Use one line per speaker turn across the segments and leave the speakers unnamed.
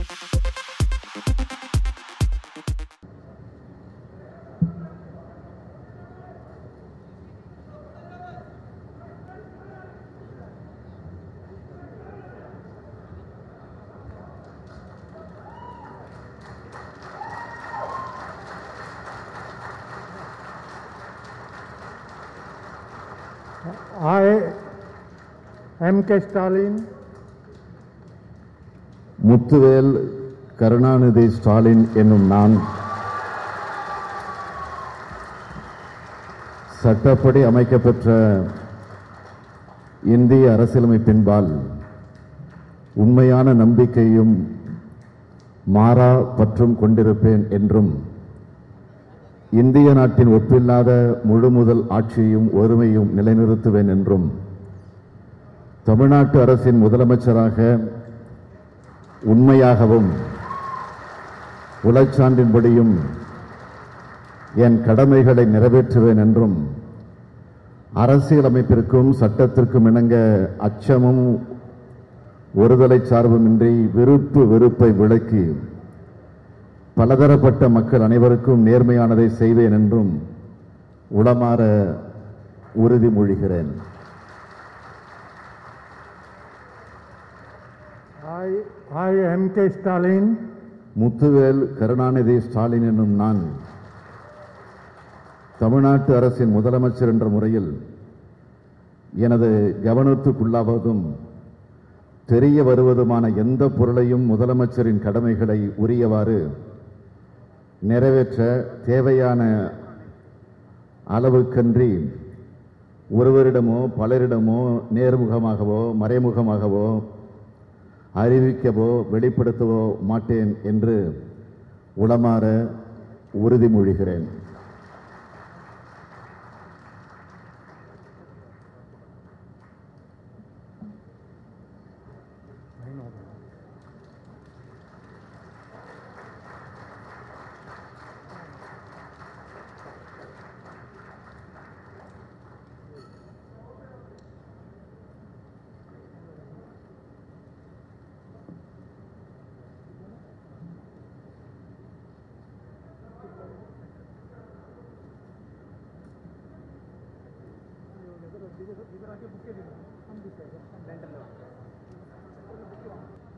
I, M.K. Stalin,
Muthuvel Karunanidhi Stalin என்னும் நான் சட்டப்படி அமைக்கப்பெற்ற இந்திய அரசியலமைப்பின்பால் உண்மையான நம்பிக்கையும் மாறா பற்றும் கொண்டிருப்பேன் என்றும் இந்திய நாட்டின் ஒப்பில்லாத முழுமுதல் ஆட்சியையும் ஒருமையும் நிலைநிறுத்துவேன் என்றும் தமிழ்நாட்டு அரசின் முதலமைச்சராக உண்மையாகவும் உளச்சான்றின்படியும் என் கடமைகளை நிறைவேற்றுவேன் என்றும் அரசியலமைப்பிற்கும் சட்டத்திற்கும் இணங்க அச்சமும் ஒருதலை சார்புமின்றி விருப்பு வெறுப்பை விலக்கி பலதரப்பட்ட மக்கள் அனைவருக்கும் நேர்மையானதை செய்வேன் என்றும் உளமாற உறுதிமொழிகிறேன்.
I, M.K. Stalin,
Muthuvel Karunanidhi Stalin என்னும் நான் தமிழ்நாட்டு அரசின் முதலமைச்சர் என்ற முறையில் எனது கவனத்துக்குள்ளாவதும் தெரிய வருவதுமான எந்த பொருளையும் முதலமைச்சரின் கடமைகளை உரியவாறு நிறைவேற்ற தேவையான அளவுக்கன்றி ஒருவரிடமோ பலரிடமோ நேர்முகமாகவோ மறைமுகமாகவோ அறிவிக்கவோ வெளிப்படுத்தவோ மாட்டேன் என்று உளமாற உறுதிமொழிகிறேன்.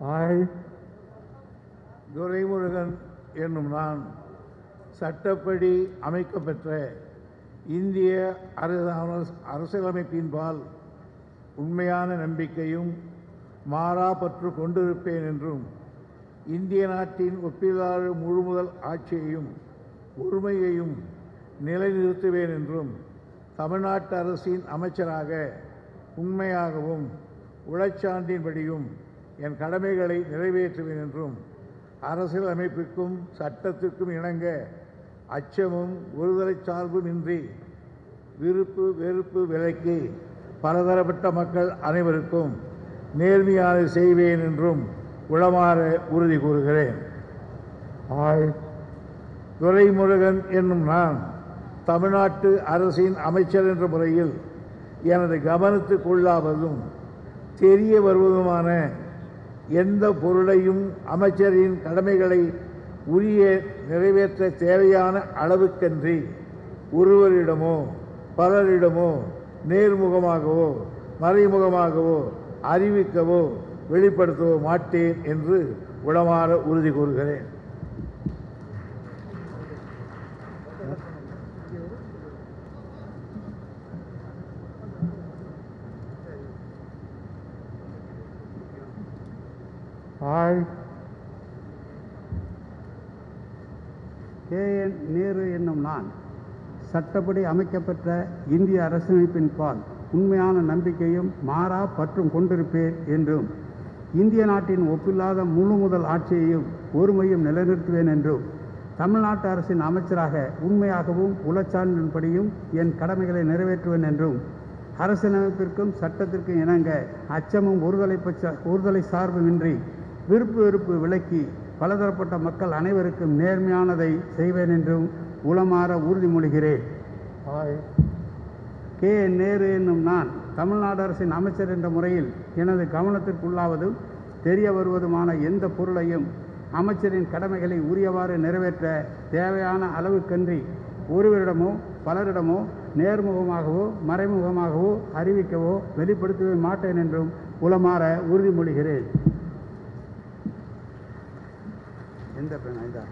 I,
துரைமுருகன் என்னும் நான் சட்டப்படி அமைக்கப்பெற்ற இந்திய அரசியலமைப்பின்பால் உண்மையான நம்பிக்கையும் மாறா பற்று கொண்டிருப்பேன் என்றும் இந்திய நாட்டின் ஒப்பில்லாத முழுமுதல் ஆட்சியையும் ஒருமையையும் நிலைநிறுத்துவேன் என்றும் தமிழ்நாட்டு அரசின் அமைச்சராக உண்மையாகவும் உளச்சான்றின்படியும் என் கடமைகளை நிறைவேற்றுவேன் என்றும் அரசியல் அமைப்பிற்கும் சட்டத்திற்கும் இணங்க அச்சமும் ஒருதலை சார்புமின்றி விருப்பு வெறுப்பு விலக்கி பலதரப்பட்ட மக்கள் அனைவருக்கும் நேர்மையாக செய்வேன் என்றும் உளமாற உறுதி கூறுகிறேன். துரைமுருகன் என்னும் நான் தமிழ்நாட்டு அரசின் அமைச்சர் என்ற முறையில் எனது கவனத்துக்குள்ளாவதும் தெரிய வருவதுமான எந்த பொருளையும் அமைச்சரின் கடமைகளை உரிய நிறைவேற்ற தேவையான அளவுக்கன்றி ஒருவரிடமோ பலரிடமோ நேர்முகமாகவோ மறைமுகமாகவோ அறிவிக்கவோ வெளிப்படுத்தவோ மாட்டேன் என்று உளமாற உறுதி கூறுகிறேன்.
I,
K.N. நேரு என்னும் நான் சட்டப்படி அமைக்கப்பெற்ற இந்திய அரசியலமைப்பின்பால் உண்மையான நம்பிக்கையும் மாறா பற்றும் கொண்டிருப்பேன் என்றும் இந்திய நாட்டின் ஒப்பில்லாத முழுமுதல் ஆட்சியையும் ஒருமையும் நிலைநிறுத்துவேன் என்றும் தமிழ்நாட்டு அரசின் அமைச்சராக உண்மையாகவும் உளச்சான்றின்படியும் என் கடமைகளை நிறைவேற்றுவேன் என்றும் அரசியலமைப்பிற்கும் சட்டத்திற்கும் இணங்க அச்சமும் ஒருதலை சார்புமின்றி விருப்பு வெறுப்பு விலக்கி பலதரப்பட்ட மக்கள் அனைவருக்கும் நேர்மையானதை செய்வேன் என்றும் உளமாற உறுதிமொழிகிறேன். K.N. நேரு என்னும் நான் தமிழ்நாடு அரசின் அமைச்சர் என்ற முறையில் எனது கவனத்திற்குள்ளாவதும் தெரிய வருவதுமான எந்த பொருளையும் அமைச்சரின் கடமைகளை உரியவாறு நிறைவேற்ற தேவையான அளவுக்கன்றி ஒருவரிடமோ பலரிடமோ நேர்முகமாகவோ மறைமுகமாகவோ அறிவிக்கவோ வெளிப்படுத்தவே மாட்டேன் என்றும் உளமாற உறுதிமொழிகிறேன். எந்த பெண் ஐதா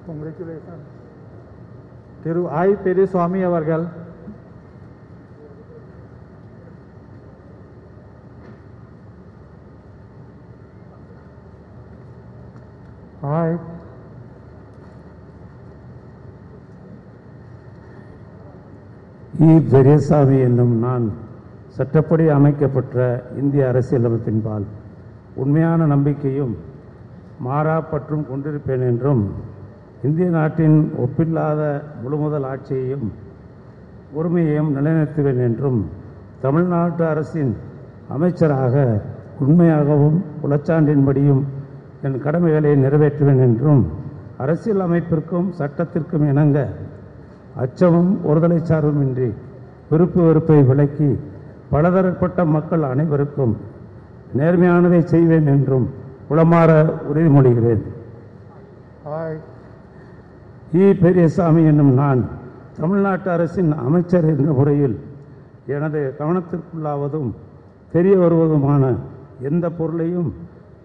Congratulations. திரு ஐ. பெரியசுவாமி அவர்கள் I
பெரியசாமி என்னும் நான் சட்டப்படி அமைக்கப்பட்ட இந்திய அரசியலமைப்பின்பால் உண்மையான நம்பிக்கையும் மாறா பற்றும் கொண்டிருப்பேன் என்றும் இந்திய நாட்டின் ஒப்பில்லாத முழுமுதல் ஆட்சியையும் உரிமையையும் நிலைநிறுத்துவேன் என்றும் தமிழ்நாட்டு அரசின் அமைச்சராக உண்மையாகவும் உளச்சான்றின்படியும் என் கடமைகளை நிறைவேற்றுவேன் என்றும் அரசியல் அமைப்பிற்கும் சட்டத்திற்கும் இணங்க அச்சமும் ஒருதலை சார்புமின்றி விருப்பு வெறுப்பை விலக்கி பலதரப்பட்ட மக்கள் அனைவருக்கும் நேர்மையானதை செய்வேன் என்றும் உளமாற உறுதிமொழிகிறேன். பெரியசாமி என்னும் நான் தமிழ்நாட்டு அரசின் அமைச்சர் என்ற முறையில் எனது கவனத்திற்குள்ளாவதும் தெரிய வருவதுமான எந்த பொருளையும்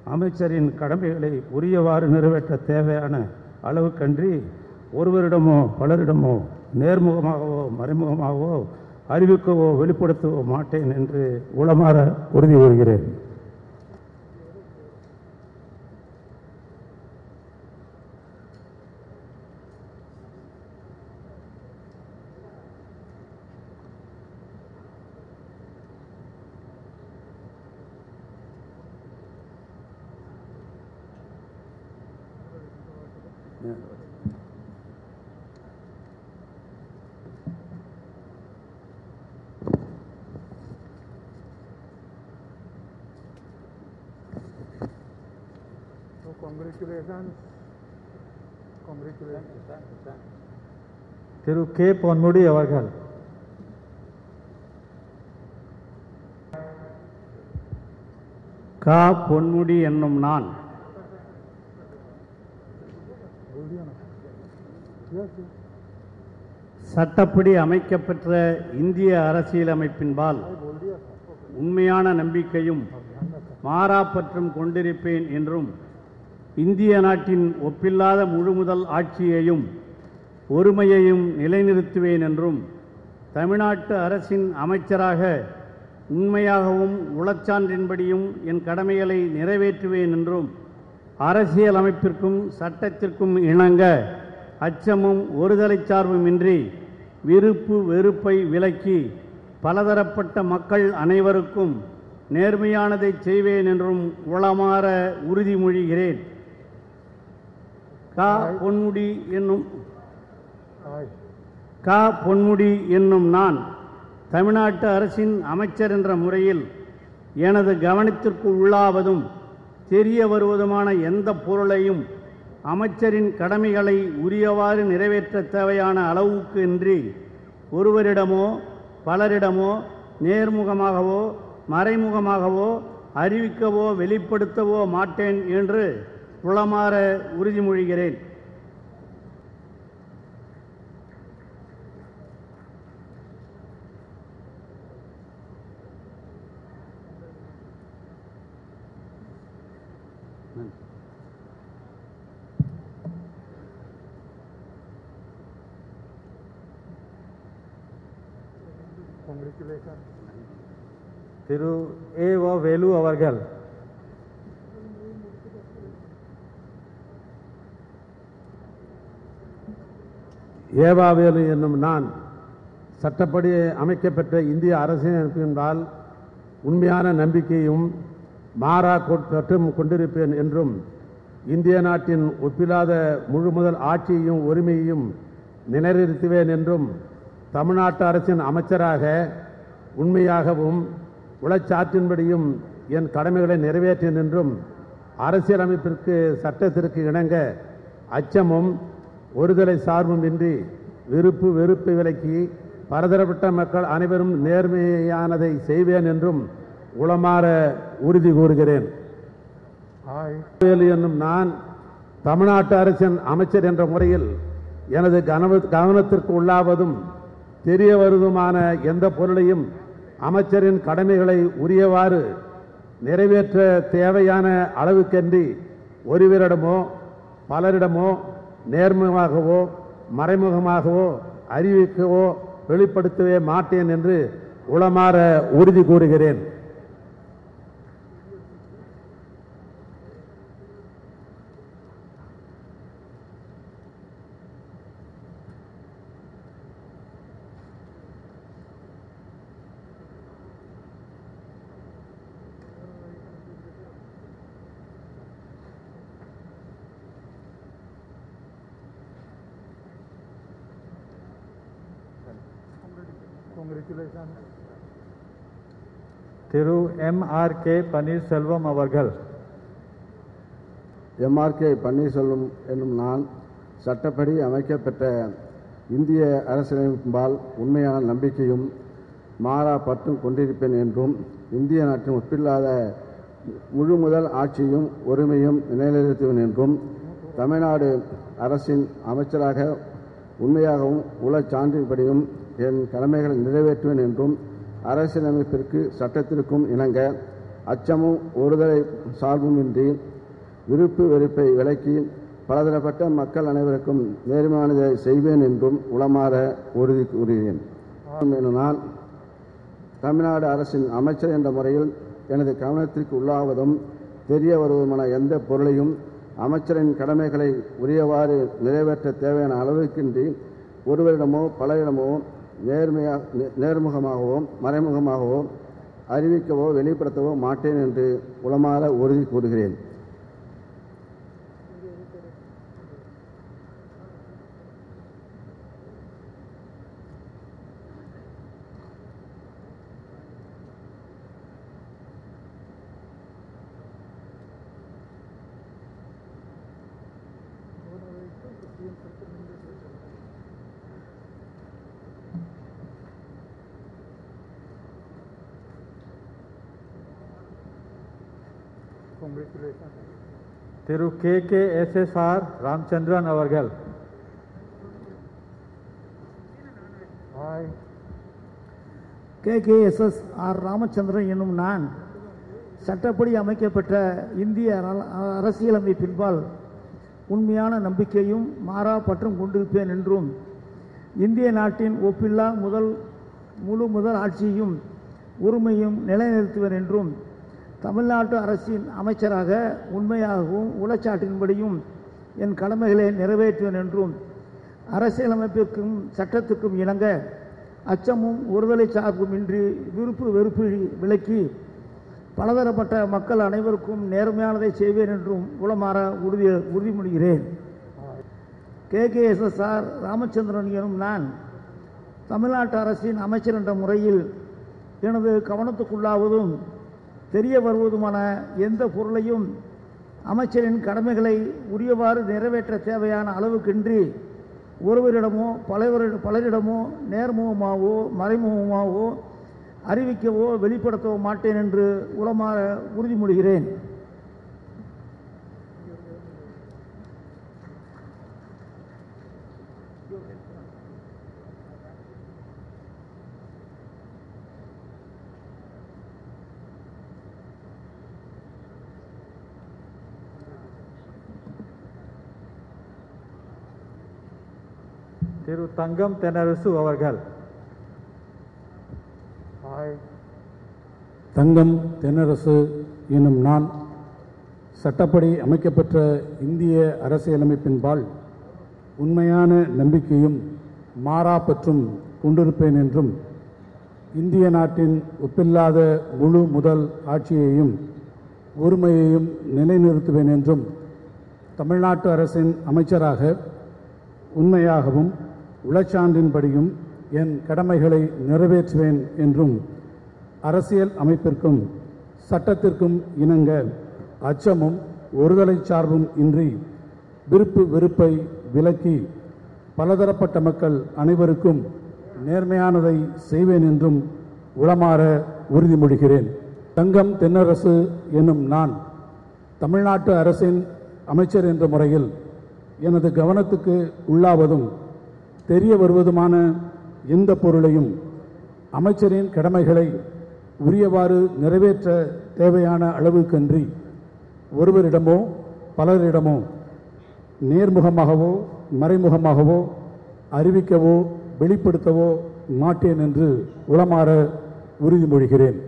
அமைச்சரின் கடமைகளை உரியவாறு நிறைவேற்ற தேவையான அளவுக்கன்றி ஒருவரிடமோ பலரிடமோ நேர்முகமாகவோ மறைமுகமாகவோ அறிவிக்கவோ வெளிப்படுத்தவோ மாட்டேன் என்று உளமாற உறுதி கூறுகிறேன்.
திரு கே. பொன்முடி அவர்கள்
கா. பொன்முடி என்னும் நான் சட்டப்படி அமைக்கப்பெற்ற இந்திய அரசியலமைப்பின்பால் உண்மையான நம்பிக்கையும் மாறாப்பற்றும் கொண்டிருப்பேன் என்றும் இந்திய நாட்டின் ஒப்பில்லாத முழுமுதல் ஆட்சியையும் ஒருமையையும் நிலைநிறுத்துவேன் என்றும் தமிழ்நாட்டு அரசின் அமைச்சராக உண்மையாகவும் உளச்சான்றின்படியும் என் கடமைகளை நிறைவேற்றுவேன் என்றும் அரசியல் அமைப்பிற்கும் சட்டத்திற்கும் இணங்க அச்சமும் ஒருதலை சார்புமின்றி விருப்பு வெறுப்பை விலக்கி பலதரப்பட்ட மக்கள் அனைவருக்கும் நேர்மையானதை செய்வேன் என்றும் உளமாற உறுதிமொழிகிறேன். பொன்முடி என்னும் நான் தமிழ்நாட்டு அரசின் அமைச்சர் என்ற முறையில் எனது கவனத்திற்கு உள்ளாவதும் தெரிய வருவதுமான எந்த பொருளையும் அமைச்சரின் கடமைகளை உரியவாறு நிறைவேற்ற தேவையான அளவுக்கு இன்றி ஒருவரிடமோ பலரிடமோ நேர்முகமாகவோ மறைமுகமாகவோ அறிவிக்கவோ வெளிப்படுத்தவோ மாட்டேன் என்று உளமாற உறுதிமொழிகிறேன்.
திரு ஏ. வ. வேலு அவர்கள்
ஏவாவேலு என்னும் நான் சட்டப்படி அமைக்கப்பெற்ற இந்திய அரசியலமைப்பின்பால் உண்மையான நம்பிக்கையும் மாறா பற்றும் கொண்டிருப்பேன் என்றும் இந்திய நாட்டின் ஒப்பில்லாத முழுமுதல் ஆட்சியையும் உரிமையையும் நிலைநிறுத்துவேன் என்றும் தமிழ்நாட்டு அரசின் அமைச்சராக உண்மையாகவும் உளச்சாற்றின்படியும் என் கடமைகளை நிறைவேற்றேன் என்றும் அரசியலமைப்பிற்கு சட்டத்திற்கு இணங்க அச்சமும் ஒருதலை சார்பும் இன்றி விருப்பு வெறுப்பு விலக்கி பலதரப்பட்ட மக்கள் அனைவரும் நேர்மையானதை செய்வேன் என்றும் உளமாற உறுதி கூறுகிறேன். என்னும் நான் தமிழ்நாட்டு அரசின் அமைச்சர் என்ற முறையில் எனது கவனத்திற்கு உள்ளாவதும் தெரிய வருவதுமான எந்த பொருளையும் அமைச்சரின் கடமைகளை உரியவாறு நிறைவேற்ற தேவையான அளவுக்கன்றி ஒருவரிடமோ பலரிடமோ நேர்முகமாகவோ மறைமுகமாகவோ அறிவிக்கவோ வெளிப்படுத்தவே மாட்டேன் என்று உளமாற உறுதி கூறுகிறேன்.
திரு M.R.K. பன்னீர்செல்வம் அவர்கள்.
M.R.K. பன்னீர்செல்வம் என்னும் நான் சட்டப்படி அமைக்கப்பெற்ற இந்திய அரசியலமைப்பால் உண்மையான நம்பிக்கையும் மாறா பற்றும் கொண்டிருப்பேன் என்றும் இந்திய நாட்டின் ஒப்பில்லாத முழு முதல் ஆட்சியும் ஒருமையும் நிலைநிறுத்துவேன் என்றும் தமிழ்நாடு அரசின் அமைச்சராக உண்மையாகவும் உளச் சான்றின்படியும் என் கடமைகளை நிறைவேற்றுவேன் என்றும் அரசியலமைப்பிற்கு சட்டத்திற்கும் இணங்க அச்சமும் ஒருதலை சார்புமின்றி விருப்பு வெறுப்பை விலக்கி பலதரப்பட்ட மக்கள் அனைவருக்கும் நேர்மையானதை செய்வேன் என்றும் உளமாற உறுதி கூறுகிறேன். நான் தமிழ்நாடு அரசின் அமைச்சர் என்ற முறையில் எனது கவனத்திற்கு உள்ளாவதும் தெரிய வருவதுமான எந்த பொருளையும் அமைச்சரின் கடமைகளை உரியவாறு நிறைவேற்ற தேவையான அளவுக்கின்றி ஒருவரிடமோ பலரிடமோ நேர்முகமாகவோ மறைமுகமாகவோ அறிவிக்கவோ வெளிப்படுத்தவோ மாட்டேன் என்று உளமாற உறுதி கூறுகிறேன்.
திரு K.K.S.S.R. ராமச்சந்திரன் அவர்கள்.
K.K.S.S.R. ராமச்சந்திரன் என்னும் நான் சட்டப்படி அமைக்கப்பட்ட இந்திய அரசியலமைப்பின்பால் உண்மையான நம்பிக்கையும் மாறா பற்றும் கொண்டிருப்பேன் என்றும் இந்திய நாட்டின் ஒப்பில்லா முழு முதல் ஆட்சியையும் உரிமையும் நிலைநிறுத்துவேன் என்றும் தமிழ்நாட்டு அரசின் அமைச்சராக உண்மையாகவும் உளச்சாட்டின்படியும் என் கடமைகளை நிறைவேற்றுவேன் என்றும் அரசியலமைப்பிற்கும் சட்டத்திற்கும் இணங்க அச்சமும் ஒருதலை சார்பும் இன்றி விருப்பு வெறுப்பு விலக்கி பலதரப்பட்ட மக்கள் அனைவருக்கும் நேர்மையானதை செய்வேன் என்றும் உளமாற உறுதிமொழிகிறேன். K.K.S.S.R. ராமச்சந்திரன் எனும் நான் தமிழ்நாட்டு அரசின் அமைச்சர் என்ற முறையில் எனது கவனத்துக்குள்ளாவதும் தெரிய வருவதுமான எந்த பொருளையும் அமைச்சரின் கடமைகளை உரியவாறு நிறைவேற்ற தேவையான அளவுக்கின்றி ஒருவரிடமோ பலரிடமோ நேர்முகமாகவோ மறைமுகமாகவோ அறிவிக்கவோ வெளிப்படுத்தவோ மாட்டேன் என்று உளமாற உறுதிமொழிகிறேன்.
திரு தங்கம் தென்னரசு அவர்கள்.
தங்கம் தென்னரசு எனும் நான் சட்டப்படி அமைக்கப்பெற்ற இந்திய அரசியலமைப்பின்பால் உண்மையான நம்பிக்கையும் மாறா பற்றும் கொண்டிருப்பேன் என்றும் இந்திய நாட்டின் ஒப்பில்லாத முழு முதல் ஆட்சியையும் ஒருமையையும் நிலைநிறுத்துவேன் என்றும் தமிழ்நாட்டு அரசின் அமைச்சராக உண்மையாகவும் உளச்சான்றின்படியும் என் கடமைகளை நிறைவேற்றுவேன் என்றும் அரசியல் அமைப்பிற்கும் சட்டத்திற்கும் இணங்க அச்சமும் ஒருதலை சார்பும் இன்றி விருப்பு வெறுப்பை விலக்கி பலதரப்பட்ட மக்கள் அனைவருக்கும் நேர்மையானதை செய்வேன் என்றும் உளமாற உறுதிமொழிகிறேன். தங்கம் தென்னரசு என்னும் நான் தமிழ்நாட்டு அரசின் அமைச்சர் என்ற முறையில் எனது கவனத்துக்கு உள்ளாவதும் தெரிய வருவதுமான எந்த பொருளையும் அமைச்சரின் கடமைகளை உரியவாறு நிறைவேற்ற தேவையான அளவுக்கன்றி ஒருவரிடமோ பலரிடமோ நேர்முகமாகவோ மறைமுகமாகவோ அறிவிக்கவோ வெளிப்படுத்தவோ மாட்டேன் என்று உளமாற உறுதிமொழிகிறேன்.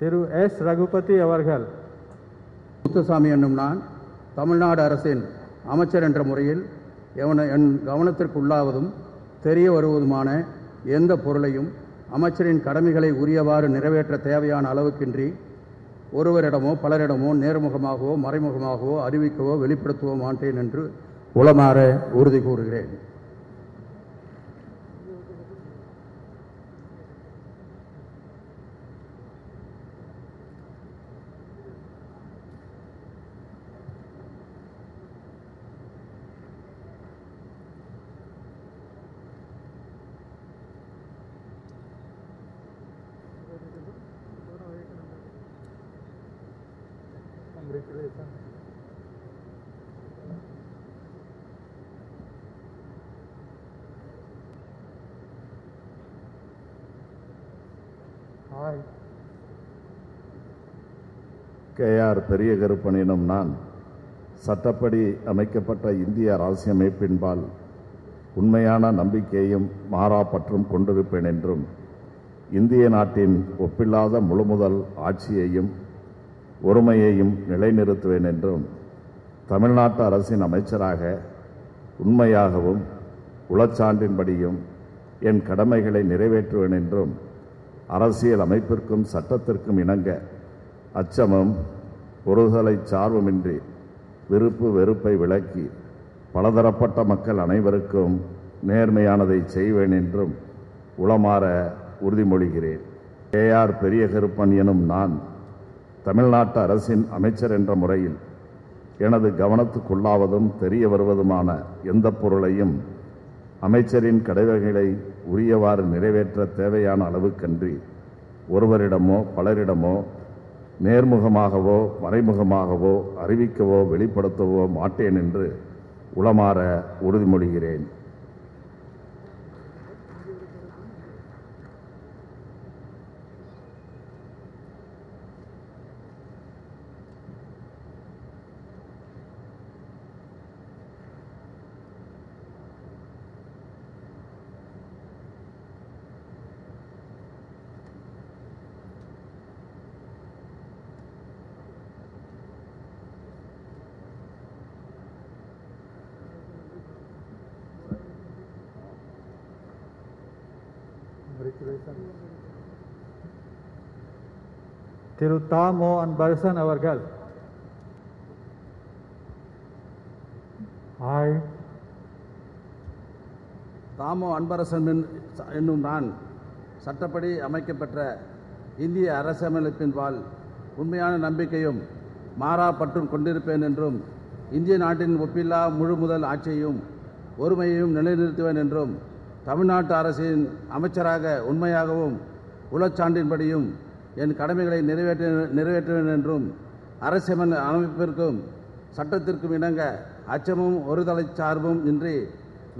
திரு எஸ். ரகுபதி அவர்கள்.
முத்துசாமி என்னும் நான் தமிழ்நாடு அரசின் அமைச்சர் என்ற முறையில் என் கவனத்திற்கு உள்ளாவதும் தெரிய வருவதுமான எந்த பொருளையும் அமைச்சரின் கடமைகளை உரியவாறு நிறைவேற்ற தேவையான அளவுக்கின்றி ஒருவரிடமோ பலரிடமோ நேர்முகமாகவோ மறைமுகமாகவோ அறிவிக்கவோ வெளிப்படுத்தவோ மாட்டேன் என்று உளமாற உறுதி கூறுகிறேன்.
KR பெரிய கருப்பன் எனும் நான் சட்டப்படி அமைக்கப்பட்ட இந்திய அரசியலமைப்பின்பால் உண்மையான நம்பிக்கையும் மாறாப்பற்றும் கொண்டிருப்பேன் என்றும் இந்திய நாட்டின் ஒப்பில்லாத முழுமுதல் ஆட்சியையும் ஒருமையையும் நிலைநிறுத்துவேன் என்றும் தமிழ்நாட்டு அரசின் அமைச்சராக உண்மையாகவும் உளச்சான்றின்படியும் என் கடமைகளை நிறைவேற்றுவேன் என்றும் அரசியல் அமைப்பிற்கும் சட்டத்திற்கும் இணங்க அச்சமும் ஒருதலை சார்புமின்றி விருப்பு வெறுப்பை விலக்கி பலதரப்பட்ட மக்கள் அனைவருக்கும் நேர்மையானதை செய்வேன் என்றும் உளமாற உறுதிமொழிகிறேன். KR பெரிய கருப்பன் எனும் நான் தமிழ்நாட்டு அரசின் அமைச்சர் என்ற முறையில் எனது கவனத்துக்குள்ளாவதும் தெரிய வருவதுமான எந்த பொருளையும் அமைச்சரின் கடமைகளை உரியவாறு நிறைவேற்ற தேவையான அளவுக்கன்றி ஒருவரிடமோ பலரிடமோ நேர்முகமாகவோ மறைமுகமாகவோ அறிவிக்கவோ வெளிப்படுத்தவோ மாட்டேன் என்று உளமாற உறுதிமொழிகிறேன்.
திரு தாமோ அன்பரசன் அவர்கள்.
தாமோ அன்பரசன் என்னும் நான் சட்டப்படி அமைக்கப்பெற்ற இந்திய அரசியலமைப்பின்பால் உண்மையான நம்பிக்கையும் மாறாப்பற்றும் கொண்டிருப்பேன் என்றும் இந்திய நாட்டின் ஒப்பில்லா முழுமுதல் ஆட்சியையும் ஒருமையையும் நிலைநிறுத்துவேன் என்றும் தமிழ்நாட்டு அரசின் அமைச்சராக உண்மையாகவும் உளச்சான்றின்படியும் என் கடமைகளை நிறைவேற்றுவேன் என்றும் அரசியல் அமைப்பிற்கும் சட்டத்திற்கும் இணங்க அச்சமும் ஒருதலை சார்பும் இன்றி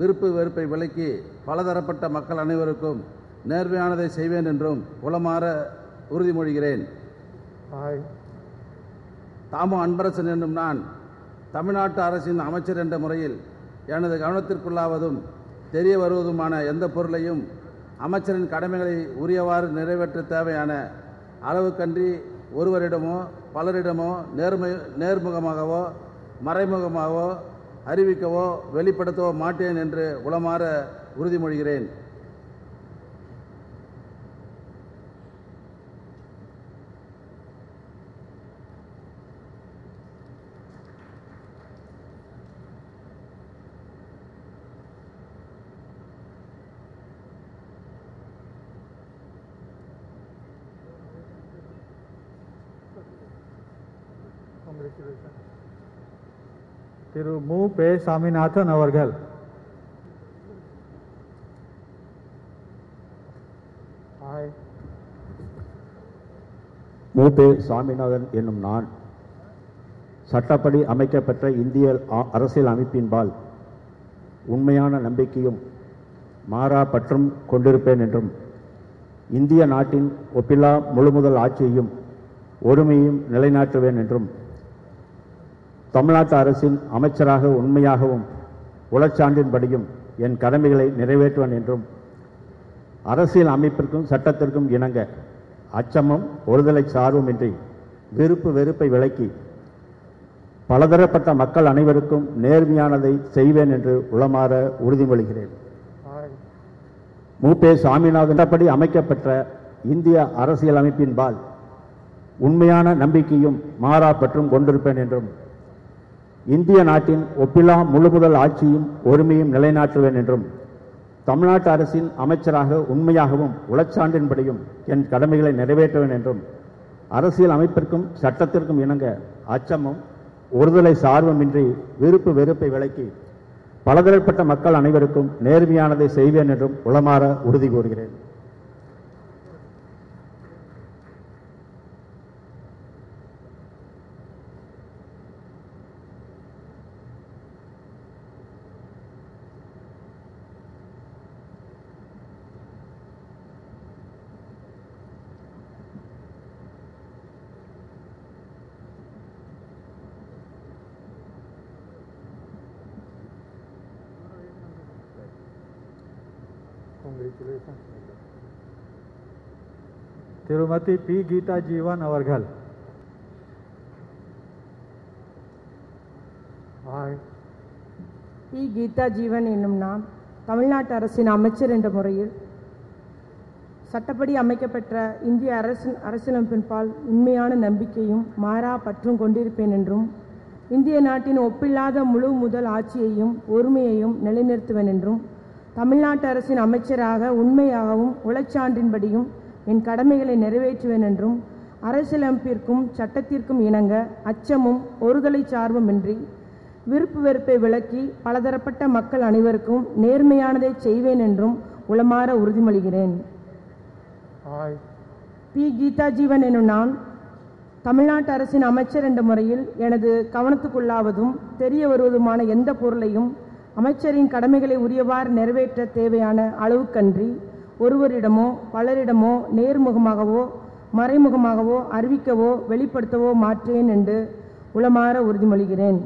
விருப்பு வெறுப்பை விலக்கி பலதரப்பட்ட மக்கள் அனைவருக்கும் நேர்மையானதை செய்வேன் என்றும் உளமாற உறுதிமொழிகிறேன். தாமோ அன்பரசன் என்னும் நான் தமிழ்நாட்டு அரசின் அமைச்சர் என்ற முறையில் எனது கவனத்திற்குள்ளாவதும் தெரிய வருவதுமான எந்த பொருளையும் அமைச்சரின் கடமைகளை உரியவாறு நிறைவேற்ற தேவையான அளவுக்கன்றி ஒருவரிடமோ பலரிடமோ நேர்முகமாகவோ மறைமுகமாகவோ அறிவிக்கவோ வெளிப்படுத்தவோ மாட்டேன் என்று உளமாற உறுதிமொழிகிறேன்.
திரு மு. பெ. சாமிநாதன் அவர்கள்.
மு. பெ. சாமிநாதன் என்னும் நான் சட்டப்படி அமைக்கப்பெற்ற இந்திய அரசியல் அமைப்பின்பால் உண்மையான நம்பிக்கையும் மாறா பற்றும் கொண்டிருப்பேன் என்றும் இந்திய நாட்டின் ஒப்பில்லா முழுமுதல் ஆட்சியையும் ஒருமையும் நிலைநாட்டுவேன் என்றும் தமிழ்நாட்டு அரசின் அமைச்சராக உண்மையாகவும் உளச்சான்றின்படியும் என் கடமைகளை நிறைவேற்றுவேன் என்றும் அரசியல் அமைப்பிற்கும் சட்டத்திற்கும் இணங்க அச்சமும் ஒருதலை சார்புமின்றி விருப்பு வெறுப்பை விலக்கி பலதரப்பட்ட மக்கள் அனைவருக்கும் நேர்மையானதை செய்வேன் என்று உளமாற உறுதிமொழிகிறேன். மு. பெ. சாமிநாதன் படி அமைக்கப்பெற்ற இந்திய அரசியல் அமைப்பின்பால் உண்மையான நம்பிக்கையும் மாறா பற்றும் கொண்டிருப்பேன் என்றும் இந்திய நாட்டின் ஒப்பில்லா முழுமுதல் ஆட்சியும் ஒருமையும் நிலைநாட்டுவேன் என்றும் தமிழ்நாட்டு அரசின் அமைச்சராக உண்மையாகவும் உளச்சான்றின்படியும் என் கடமைகளை நிறைவேற்றுவேன் என்றும் அரசியல் அமைப்பிற்கும் சட்டத்திற்கும் இணங்க அச்சமும் ஒருதலை சார்புமின்றி விருப்பு வெறுப்பை விலக்கி பலதரப்பட்ட மக்கள் அனைவருக்கும் நேர்மையானதை செய்வேன் என்றும் உளமாற உறுதி கூறுகிறேன்.
திருமதி பி. கீதா ஜீவன் அவர்கள்.
பி. கீதா ஜீவன் என்னும் நான் தமிழ்நாட்டு அரசின் அமைச்சர் என்ற முறையில் சட்டப்படி அமைக்கப்பெற்ற இந்திய அரசியலமைப்பின்பால் உண்மையான நம்பிக்கையும் மாறா பற்றும் கொண்டிருப்பேன் என்றும் இந்திய நாட்டின் ஒப்பில்லாத முழு முதல் ஆட்சியையும் ஒருமையையும் நிலைநிறுத்துவேன் என்றும் தமிழ்நாட்டு அரசின் அமைச்சராக உண்மையாகவும் உளச்சான்றின்படியும் என் கடமைகளை நிறைவேற்றுவேன் என்றும் அரசியலமைப்பிற்கும் சட்டத்திற்கும் இணங்க அச்சமும் ஒருதலை சார்புமின்றி விருப்பு வெறுப்பை விலக்கி பலதரப்பட்ட மக்கள் அனைவருக்கும் நேர்மையானதை செய்வேன் என்றும் உளமாற உறுதிமொழிகிறேன். பி. கீதா ஜீவன் என்னும் நான் தமிழ்நாட்டு அரசின் அமைச்சர் என்ற முறையில் எனது கவனத்துக்குள்ளாவதும் தெரிய வருவதுமான எந்த பொருளையும் அமைச்சரின் கடமைகளை உரியவாறு நிறைவேற்ற தேவையான அளவுக்கன்றி ஒருவரிடமோ பலரிடமோ நேர்முகமாகவோ மறைமுகமாகவோ அறிவிக்கவோ வெளிப்படுத்தவோ மாட்டேன் என்று உளமாற உறுதிமொழிகிறேன்.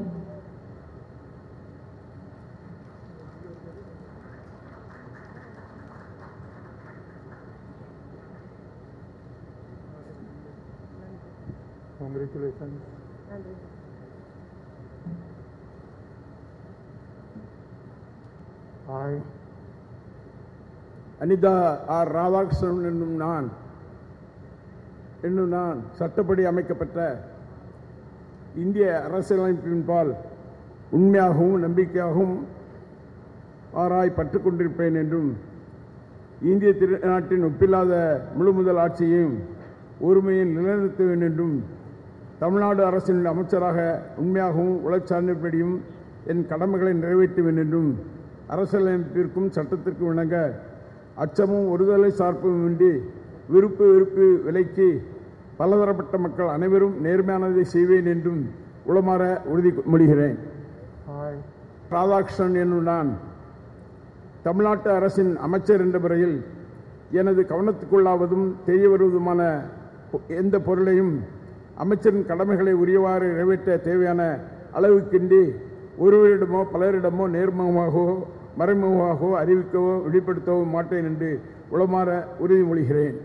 அனிதா ஆர். ராதாகிருஷ்ணன் என்னும் நான் சட்டப்படி அமைக்கப்பட்ட இந்திய அரசியலமைப்பின்பால் உண்மையாகவும் நம்பிக்கையாகவும் ஆராய் பற்றுக் கொண்டிருப்பேன் என்றும் இந்திய திருநாட்டின் ஒப்பில்லாத முழுமுதல் ஆட்சியையும் ஒருமையை நிலைநிறுத்துவேன் என்றும் தமிழ்நாடு அரசின் அமைச்சராக உண்மையாகவும் உளச்சான்றின்படியும் என் கடமைகளை நிறைவேற்றுவேன் என்றும் அரசியலமைப்பிற்கும் சட்டத்திற்கும் இணங்க அச்சமும் ஒருதலை சார்புமின்றி விருப்பு வெறுப்பு விலக்கி பலதரப்பட்ட மக்கள் அனைவரும் நேர்மையானதை செய்வேன் என்றும் உளமாற உறுதிமொழிகிறேன். ராதாகிருஷ்ணன் என்னும் நான் தமிழ்நாட்டு அரசின் அமைச்சர் என்ற முறையில் எனது கவனத்துக்குள்ளாவதும் தெரிய வருவதுமான எந்த பொருளையும் அமைச்சரின் கடமைகளை உரியவாறு நிறைவேற்ற தேவையான அளவுக்கின்றி ஒருவரிடமோ பலரிடமோ நேர்முகமாகவோ மறைமுகமாகவோ அறிவிக்கவோ வெளிப்படுத்தவோ மாட்டேன் என்று உளமாற உறுதிமொழிகிறேன்.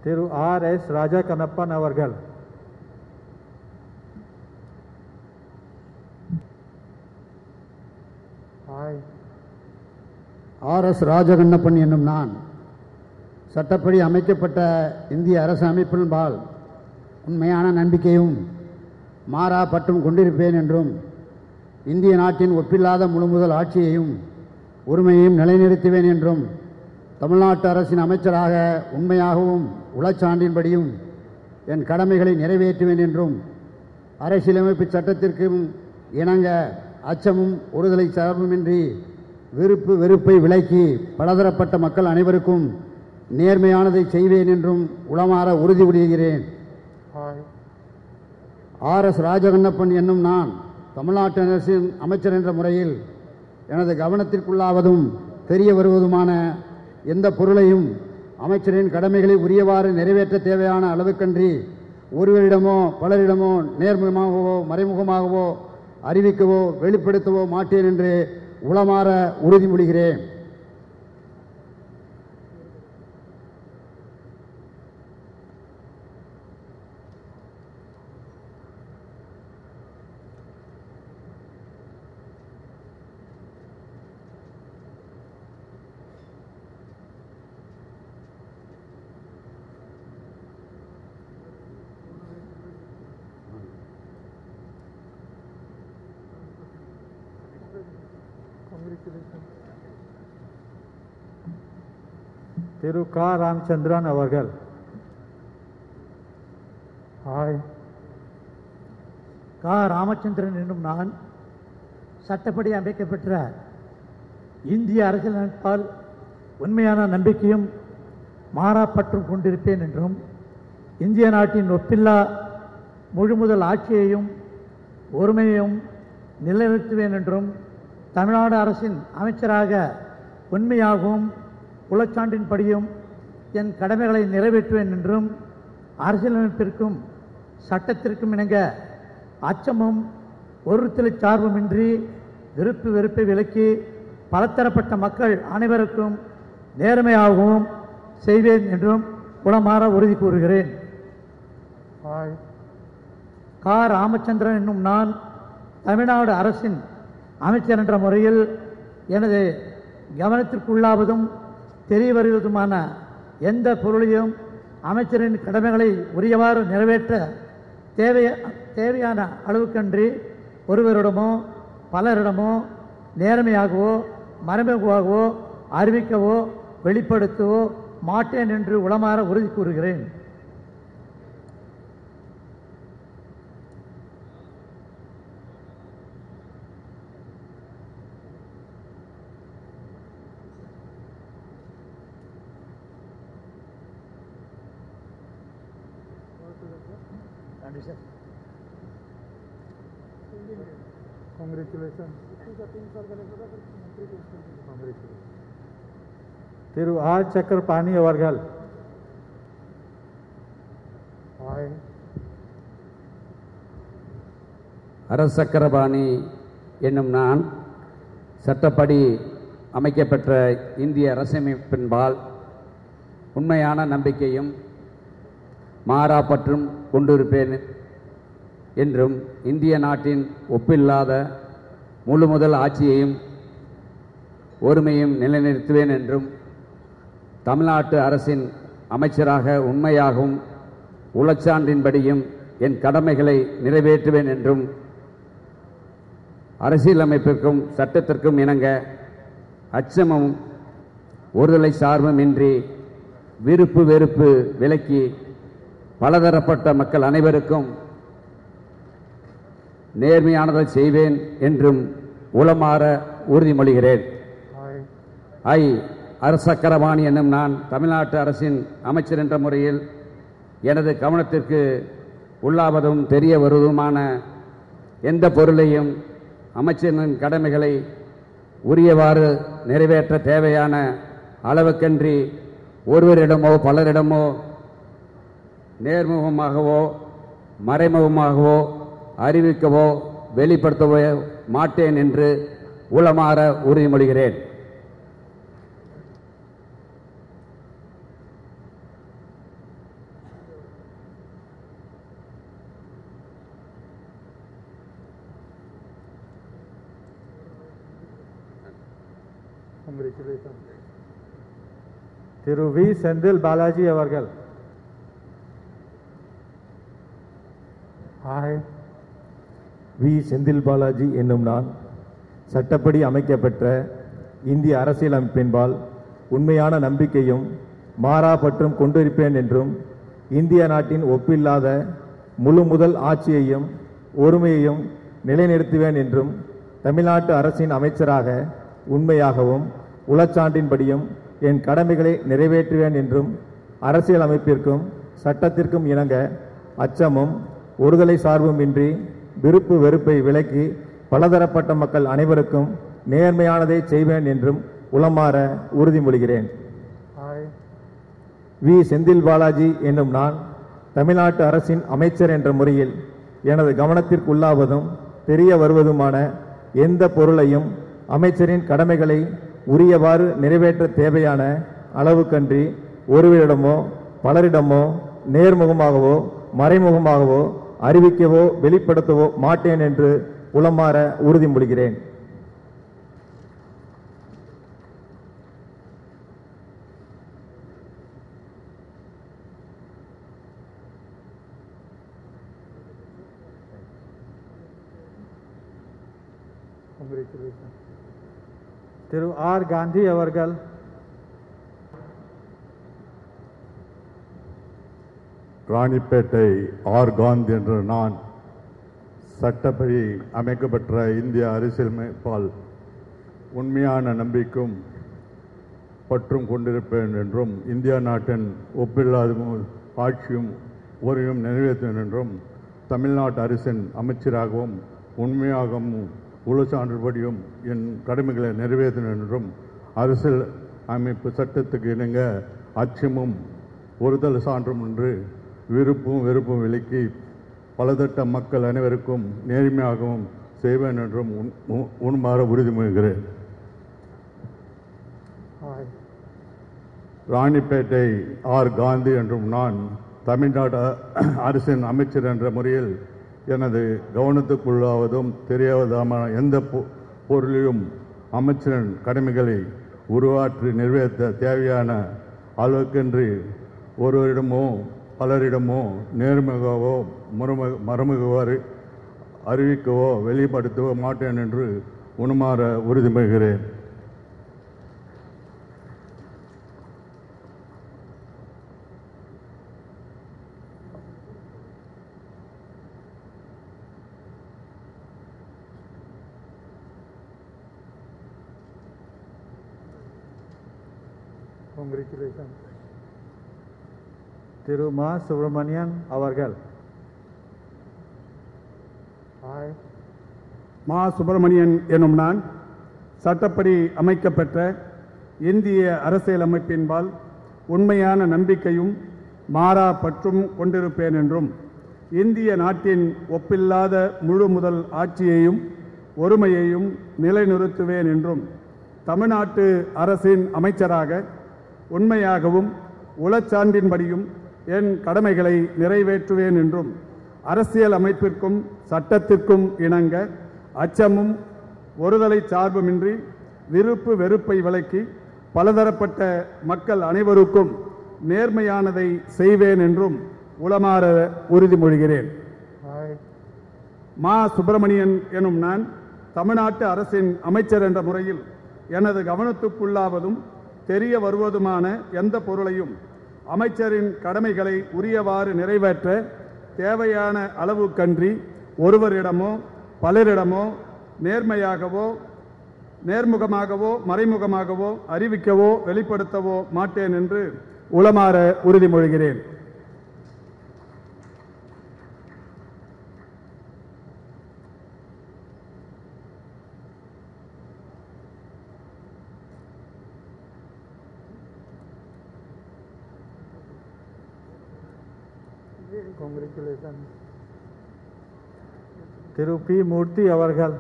திரு R.S. ராஜா கண்ணப்பன் அவர்கள்.
R.S. ராஜகண்ணப்பன் என்னும் நான் சட்டப்படி அமைக்கப்பட்ட இந்திய அரசு அமைப்பின்பால் உண்மையான நம்பிக்கையும் மாறா பற்றும் கொண்டிருப்பேன் என்றும் இந்திய நாட்டின் ஒப்பில்லாத முழுமுதல் ஆட்சியையும் உரிமையையும் நிலைநிறுத்துவேன் என்றும் தமிழ்நாட்டு அரசின் அமைச்சராக உண்மையாகவும் உளச்சான்றின்படியும் என் கடமைகளை நிறைவேற்றுவேன் என்றும் அரசியலமைப்பு சட்டத்திற்கும் இணங்க அச்சமும் ஒருதலை சார்புமின்றி விருப்பு வெறுப்பை விலக்கி பலதரப்பட்ட மக்கள் அனைவருக்கும் நேர்மையானதை செய்வேன் என்றும் உளமாற உறுதி கூறுகிறேன். R.S. ராஜகண்ணப்பன் என்னும் நான் தமிழ்நாட்டு அரசின் அமைச்சர் என்ற முறையில் எனது கவனத்திற்குள்ளாவதும் தெரிய வருவதுமான எந்த பொருளையும் அமைச்சரின் கடமைகளை உரியவாறு நிறைவேற்ற தேவையான அளவுக்கன்றி ஒருவரிடமோ பலரிடமோ நேர்முகமாகவோ மறைமுகமாகவோ அறிவிக்கவோ வெளிப்படுத்தவோ மாட்டேன் என்று உளமாற உறுதிமொழிகிறேன்.
திரு க. ராமச்சந்திரன் அவர்கள்.
ராமச்சந்திரன் என்னும் நான் சட்டப்படி அமைக்கப்பெற்ற இந்திய அரசியலமைப்பால் உண்மையான நம்பிக்கையும் மாறாப்பற்றும் கொண்டிருப்பேன் என்றும் இந்திய நாட்டின் ஒப்பில்லா முழுமுதல் ஆட்சியையும் ஒருமையையும் நிலைநிறுத்துவேன் என்றும் தமிழ்நாடு அரசின் அமைச்சராக உண்மையாகவும் உளச்சான்றின்படியும் என் கடமைகளை நிறைவேற்றுவேன் என்றும் அரசியலமைப்பிற்கும் சட்டத்திற்கும் இணங்க அச்சமும் ஒருதலை சார்புமின்றி விருப்பு வெறுப்பை விலக்கி பலதரப்பட்ட மக்கள் அனைவருக்கும் நேர்மையாகவும் செய்வேன் என்றும் உளமாற உறுதி கூறுகிறேன். ராமச்சந்திரன் என்னும் நான் தமிழ்நாடு அரசின் அமைச்சர் என்ற முறையில் எனது கவனத்திற்குள்ளாவதும் தெரிய வருவதுமான எந்த பொருளையும் அமைச்சரின் கடமைகளை உரியவாறு நிறைவேற்ற தேவையான அளவுக்கன்றி ஒருவரிடமோ பலரிடமோ நேர்மையாகவோ மறைமுகமாகவோ அறிவிக்கவோ வெளிப்படுத்தவோ மாட்டேன் என்று உளமாற உறுதி கூறுகிறேன்.
திரு ஆர். சக்கரபாணி அவர்கள்.
அரசு சக்கரபாணி என்னும் நான் சட்டப்படி அமைக்கப்பெற்ற இந்திய அரசமைப்பின்பால் உண்மையான நம்பிக்கையும் மாறாப்பற்றும் கொண்டிருப்பேன் என்றும் இந்திய நாட்டின் ஒப்பில்லாத முழுமுதல் ஆட்சியையும் ஒருமையும் நிலைநிறுத்துவேன் என்றும் தமிழ்நாட்டு அரசின் அமைச்சராக உண்மையாகவும் உளச்சான்றின்படியும் என் கடமைகளை நிறைவேற்றுவேன் என்றும் அரசியலமைப்பிற்கும் சட்டத்திற்கும் இணங்க அச்சமும் ஒருதலை சார்புமின்றி விருப்பு வெறுப்பு விலக்கி பலதரப்பட்ட மக்கள் அனைவருக்கும் நேர்மையானதை செய்வேன் என்றும் உளமாற உறுதிமொழிகிறேன். ஐ அரசக்கரபாணி என்னும் நான் தமிழ்நாட்டு அரசின் அமைச்சர் என்ற முறையில் எனது கவனத்திற்கு உள்ளாவதும் தெரிய வருவதுமான எந்த பொருளையும் அமைச்சரின் கடமைகளை உரியவாறு நிறைவேற்ற தேவையான அளவுக்கன்றி ஒருவரிடமோ பலரிடமோ நேர்முகமாகவோ மறைமுகமாகவோ அறிவிக்கவோ வெளிப்படுத்தவோ மாட்டேன் என்று உளமாற உறுதிமொழிகிறேன்.
திரு வி செந்தில் பாலாஜி அவர்கள்.
வி செந்தில் பாலாஜி என்னும் நான் சட்டப்படி அமைக்கப்பெற்ற இந்திய அரசியலமைப்பின்பால் உண்மையான நம்பிக்கையும் மாறா பற்றும் கொண்டிருப்பேன் என்றும் இந்திய நாட்டின் ஒப்பில்லாத முழு முதல் ஆட்சியையும் ஒருமையையும் நிலைநிறுத்துவேன் என்றும் தமிழ்நாட்டு அரசின் அமைச்சராக உண்மையாகவும் உளச்சான்றின்படியும் என் கடமைகளை நிறைவேற்றுவேன் என்றும் அரசியல் அமைப்பிற்கும் சட்டத்திற்கும் இணங்க அச்சமும் ஒருதலை சார்பும் இன்றி விருப்பு வெறுப்பை விலக்கி பலதரப்பட்ட மக்கள் அனைவருக்கும் நேர்மையானதை செய்வேன் என்றும் உளமாற உறுதிமொழிகிறேன். வி செந்தில் பாலாஜி என்னும் நான் தமிழ்நாட்டு அரசின் அமைச்சர் என்ற முறையில் எனது கவனத்திற்குள்ளாவதும் தெரிய வருவதுமான எந்த பொருளையும் அமைச்சரின் கடமைகளை உரியவாறு நிறைவேற்ற தேவையான அளவுக்கன்றி ஒருவரிடமோ பலரிடமோ நேர்முகமாகவோ மறைமுகமாகவோ அறிவிக்கவோ வெளிப்படுத்தவோ மாட்டேன் என்று உளமாற உறுதிமொழிகிறேன்.
திரு ஆர் காந்தி அவர்கள்.
ராணிப்பேட்டை ஆர் காந்தி என்ற நான் சட்டப்படி அமைக்கப்பெற்ற இந்திய அரசியலமைப்பால் உண்மையான நம்பிக்கையும் பற்றும் கொண்டிருப்பேன் என்றும் இந்திய நாட்டின் ஒப்பில்லாத ஆட்சியும் உரையும் நிறைவேற்றுவேன் என்றும் தமிழ்நாட்டு அரசின் அமைச்சராகவும் உண்மையாகவும் உளச்சான்றுபடியும் என் கடமைகளை நிறைவேற்றினேன் என்றும் அரசியல் அமைப்பு சட்டத்துக்கு இணங்க அச்சமும் ஒருதல் சான்றும் என்று விருப்பும் வெறுப்பும் விலக்கி பலதட்ட மக்கள் அனைவருக்கும் நேர்மையாகவும் செய்வேன் என்றும் உண்மாற உறுதிமொழிகிறேன். ராணிப்பேட்டை ஆர் காந்தி என்றும் நான் தமிழ்நாடு அரசின் அமைச்சர் என்ற முறையில் எனது கவனத்துக்குள்ளாவதும் தெரியாவதுமான எந்த பொருளையும் அமைச்சரின் கடமைகளை உருவாற்றி நிறைவேற்ற தேவையான அளவுக்கென்று ஒருவரிடமோ பலரிடமோ நேர்முகவோ மறைமுகவாறு அறிவிக்கவோ வெளிப்படுத்தவோ மாட்டேன் என்று உணமாற உறுதிமொழிகிறேன்.
திரு மா சுப்பிரமணியன் அவர்கள்.
மா சுப்பிரமணியன் எனும் நான் சட்டப்படி அமைக்கப்பெற்ற இந்திய அரசியலமைப்பின்பால் உண்மையான நம்பிக்கையும் மாறா பற்றும் கொண்டிருப்பேன் என்றும் இந்திய நாட்டின் ஒப்பில்லாத முழு முதல் ஆட்சியையும் ஒருமையையும் நிலைநிறுத்துவேன் என்றும் தமிழ்நாட்டு அரசின் அமைச்சராக உண்மையாகவும் உளச்சான்றின்படியும் என் கடமைகளை நிறைவேற்றுவேன் என்றும் அரசியல் அமைப்பிற்கும் சட்டத்திற்கும் இணங்க அச்சமும் ஒருதலை சார்புமின்றி விருப்பு வெறுப்பை விலக்கி பலதரப்பட்ட மக்கள் அனைவருக்கும் நேர்மையானதை செய்வேன் என்றும் உளமாற உறுதிமொழிகிறேன். மா சுப்பிரமணியன் எனும் நான் தமிழ்நாட்டு அரசின் அமைச்சர் என்ற முறையில் எனது கவனத்துக்குள்ளாவதும் தெரிய வருவதுமான எந்த பொருளையும் அமைச்சரின் கடமைகளை உரியவாறு நிறைவேற்ற தேவையான அளவுக்கன்றி ஒருவரிடமோ பலரிடமோ நேர்மையாகவோ நேர்முகமாகவோ மறைமுகமாகவோ அறிவிக்கவோ வெளிப்படுத்தவோ மாட்டேன் என்று உளமாற உறுதிமொழிகிறேன்.
திரு பி. மூர்த்தி அவர்கள்.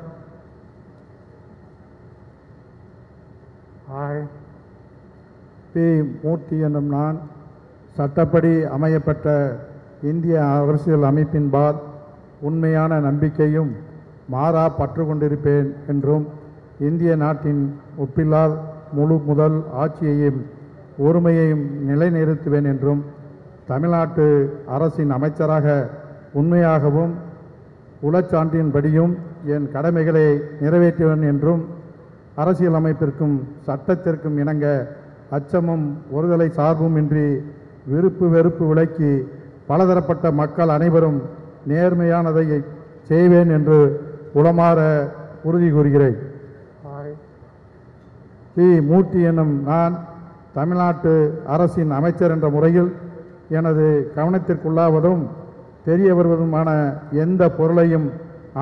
பி. மூர்த்தி என்னும் நான் சட்டப்படி அமையப்பெற்ற இந்திய அரசியல் அமைப்பின்பால் உண்மையான நம்பிக்கையும் மாறா பற்று கொண்டிருப்பேன் என்றும் இந்திய நாட்டின் ஒப்பில்லா முழு முதல் ஆட்சியையும் ஒருமையையும் நிலைநிறுத்துவேன் என்றும் தமிழ்நாட்டு அரசின் அமைச்சராக உண்மையாகவும் உளச்சான்றின்படியும் என் கடமைகளை நிறைவேற்றுவேன் என்றும் அரசியலமைப்பிற்கும் சட்டத்திற்கும் இணங்க அச்சமும் ஒருதலை சார்பும் இன்றி விருப்பு வெறுப்பு விலக்கி பலதரப்பட்ட மக்கள் அனைவரும் நேர்மையானதை செய்வேன் என்று உளமாற உறுதி கூறுகிறேன். பி. மூர்த்தி என்னும் நான் தமிழ்நாட்டு அரசின் அமைச்சர் என்ற முறையில் எனது கவனத்திற்குள்ளாவதும் தெரிய வருவதுமான எந்த பொருளையும்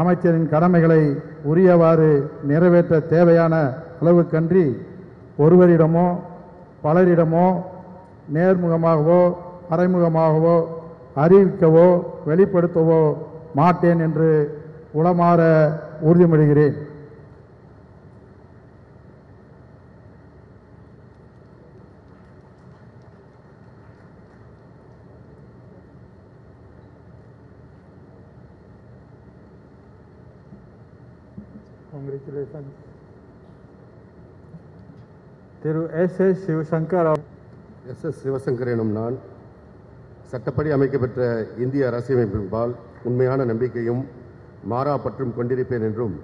அமைச்சரின் கடமைகளை உரியவாறு நிறைவேற்ற தேவையான அளவுக்கன்றி ஒருவரிடமோ பலரிடமோ நேர்முகமாகவோ மறைமுகமாகவோ அறிவிக்கவோ வெளிப்படுத்தவோ மாட்டேன் என்று உளமாற உறுதிமொழிகிறேன்.
திரு எஸ். சிவசங்கர்.
எஸ். சிவசங்கர் எனும் நான் சட்டப்படி அமைக்கப்பெற்ற இந்திய அரசியலமைப்பின்பால் உண்மையான நம்பிக்கையும் மாறா பற்றும் கொண்டிருப்பேன் என்றும்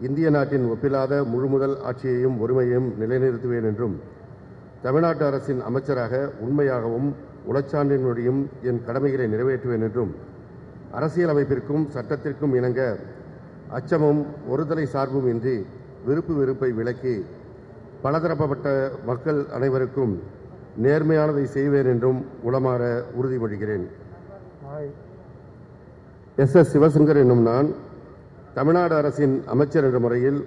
இந்திய நாட்டின் ஒப்பில்லாத முழுமுதல் ஆட்சியையும் ஒருமையையும் நிலைநிறுத்துவேன் என்றும் தமிழ்நாட்டு அரசின் அமைச்சராக உண்மையாகவும் உளச்சான்றின்படியும் என் கடமைகளை நிறைவேற்றுவேன் என்றும் அரசியலமைப்பிற்கும் சட்டத்திற்கும் இணங்க அச்சமும் ஒருதலை சார்பும் இன்றி விருப்பு வெறுப்பை விலக்கி பலதரப்பட்ட மக்கள் அனைவருக்கும் நேர்மையானதை செய்வேன் என்றும் உளமாற உறுதிமொழிகிறேன். எஸ். சிவசங்கர் என்னும் நான் தமிழ்நாடு அரசின் அமைச்சர் என்ற முறையில்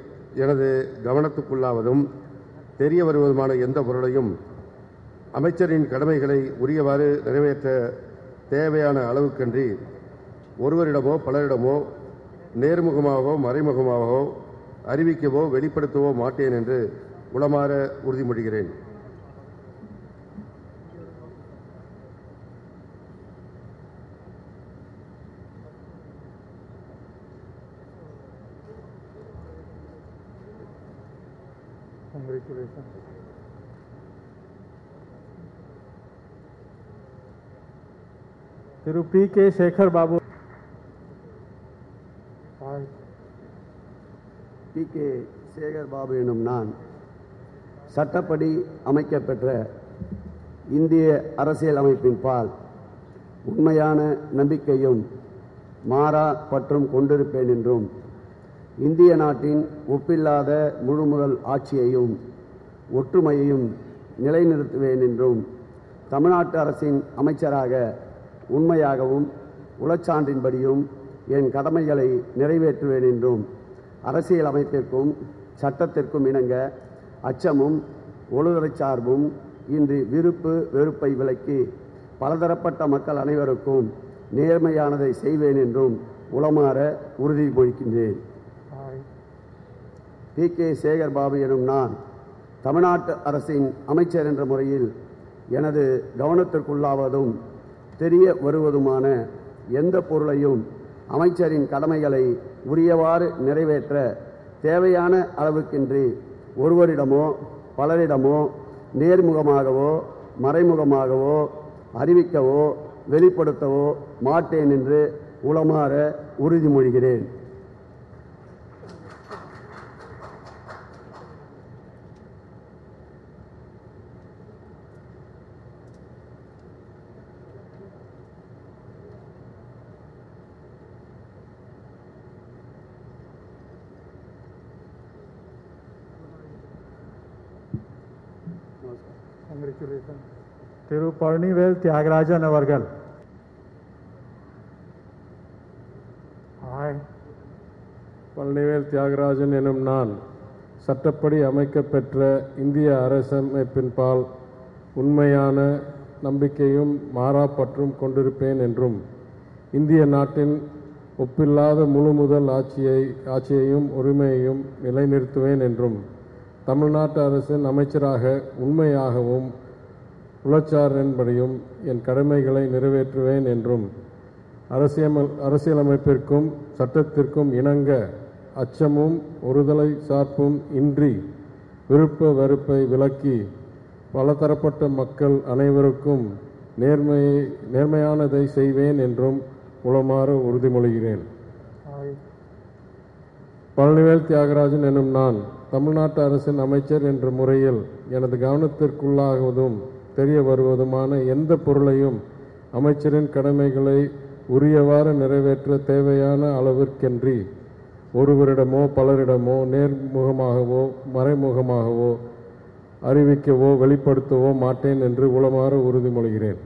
எனது கவனத்துக்குள்ளாவதும் தெரிய வருவதுமான எந்த பொருளையும் அமைச்சரின் கடமைகளை உரியவாறு நிறைவேற்ற தேவையான அளவுக்கன்றி ஒருவரிடமோ பலரிடமோ நேர்முகமாகவோ மறைமுகமாகவோ அறிவிக்கவோ வெளிப்படுத்தவோ மாட்டேன் என்று உளமாற உறுதிமொழிகிறேன்.
திரு P. K. Sekar Babu.
P. K. Sekar Babu எனும் நான் சட்டப்படி அமைக்கப்பெற்ற இந்திய அரசியல் அமைப்பின்பால் உண்மையான நம்பிக்கையும் மாறா பற்றும் கொண்டிருப்பேன் என்றும் இந்திய நாட்டின் ஒப்பில்லாத முழுமுதல் ஆட்சியையும் ஒற்றுமையையும் நிலைநிறுத்துவேன் என்றும் தமிழ்நாட்டு அரசின் அமைச்சராக உண்மையாகவும் உளச்சான்றின்படியும் என் கடமைகளை நிறைவேற்றுவேன் என்றும் அரசியல் அமைப்பிற்கும் சட்டத்திற்கும் இணங்க அச்சமும் ஒழுதலை சார்பும் இன்றி விருப்பு வெறுப்பை விலக்கி பலதரப்பட்ட மக்கள் அனைவருக்கும் நேர்மையானதை செய்வேன் என்றும் உளமாற உறுதிமொழிக்கின்றேன். பி. கே. சேகர் பாபு எனும் நான் தமிழ்நாட்டு அரசின் அமைச்சர் என்ற முறையில் எனது கவனத்திற்குள்ளாவதும் தெரிய வருவதுமான எந்த பொருளையும் அமைச்சரின் கடமைகளை உரியவாறு நிறைவேற்ற தேவையான அளவுக்கின்றி ஒருவரிடமோ பலரிடமோ நேர்முகமாகவோ மறைமுகமாகவோ அறிவிக்கவோ வெளிப்படுத்தவோ மாட்டேன் என்று உளமாற உறுதிமொழிகிறேன்.
திரு பழனிவேல் தியாகராஜன் அவர்கள்.
பழனிவேல் தியாகராஜன் எனும் நான் சட்டப்படி அமைக்கப்பெற்ற இந்திய அரசமைப்பின்பால் உண்மையான நம்பிக்கையும் மாறாப்பற்றும் கொண்டிருப்பேன் என்றும் இந்திய நாட்டின் ஒப்பில்லாத முழுமுதல் ஆட்சியையும் உரிமையையும் நிலைநிறுத்துவேன் என்றும் தமிழ்நாட்டு அரசின் அமைச்சராக உண்மையாகவும் உளச்சாரின்படியும் என் கடமைகளை நிறைவேற்றுவேன் என்றும் அரசியலமைப்பிற்கும் சட்டத்திற்கும் இணங்க அச்சமும் ஒருதலை சார்பும் இன்றி விருப்ப வெறுப்பை விலக்கி பலதரப்பட்ட மக்கள் அனைவருக்கும் நேர்மையானதை செய்வேன் என்றும் உளமாற உறுதிமொழிகிறேன். பழனிவேல் தியாகராஜன் எனும் நான் தமிழ்நாட்டு அரசின் அமைச்சர் என்ற முறையில் எனது கவனத்திற்குள்ளாகுவதும் தெரிய வருவதுமான எந்த பொருளையும் அமைச்சரின் கடமைகளை உரியவாறு நிறைவேற்ற தேவையான அளவிற்கென்றி ஒருவரிடமோ பலரிடமோ நேர்முகமாகவோ மறைமுகமாகவோ அறிவிக்கவோ வெளிப்படுத்தவோ மாட்டேன் என்று உளமாற உறுதிமொழிகிறேன்.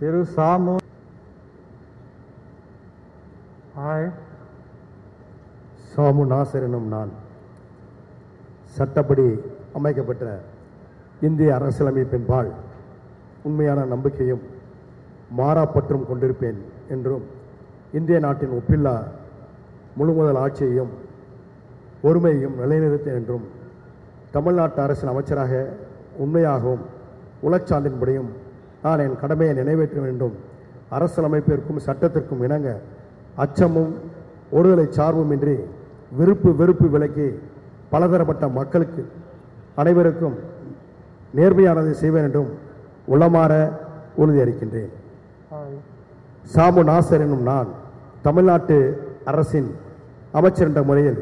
திரு சாமு
சாமு நாசர் எனும் நான் சட்டப்படி அமைக்கப்பட்ட இந்திய அரசியலமைப்பின்பால் உண்மையான நம்பிக்கையும் மாறாப்பற்றும் கொண்டிருப்பேன் என்றும் இந்திய நாட்டின் ஒப்பில்லா முழுமுதல் ஆட்சியையும் ஒருமையையும் நிலைநிறுத்தேன் என்றும் தமிழ்நாட்டு அரசின் அமைச்சராக உண்மையாகவும் உளச்சான்றின்படியும் நான் என் கடமையை நிறைவேற்றுவேன் என்றும் அரசியலமைப்பிற்கும் சட்டத்திற்கும் இணங்க அச்சமும் ஒருதலை சார்புமின்றி விருப்பு வெறுப்பு விலக்கி பலதரப்பட்ட மக்களுக்கு அனைவருக்கும் நேர்மையானதை செய்வேன் என்றும் உளமாற உறுதியளிக்கின்றேன். சாமு நாசர் என்னும் நான் தமிழ்நாட்டு அரசின் அமைச்சர் என்ற முறையில்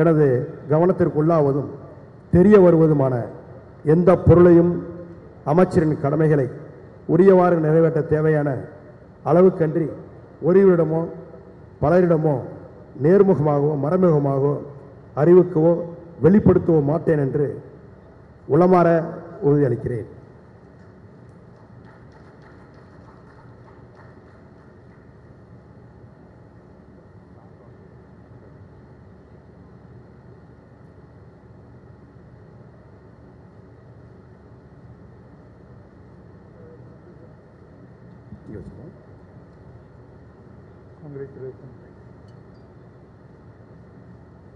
எனது கவனத்திற்குள்ளாவதும் தெரிய வருவதுமான எந்த பொருளையும் அமைச்சரின் கடமைகளை உரியவாறு நிறைவேற்ற தேவையான அளவுக்கன்றி ஒருவரிடமோ பலரிடமோ நேர்முகமாகவோ மறைமுகமாகவோ அறிவிக்கவோ வெளிப்படுத்தவோ மாட்டேன் என்று உளமாற உறுதியளிக்கிறேன்.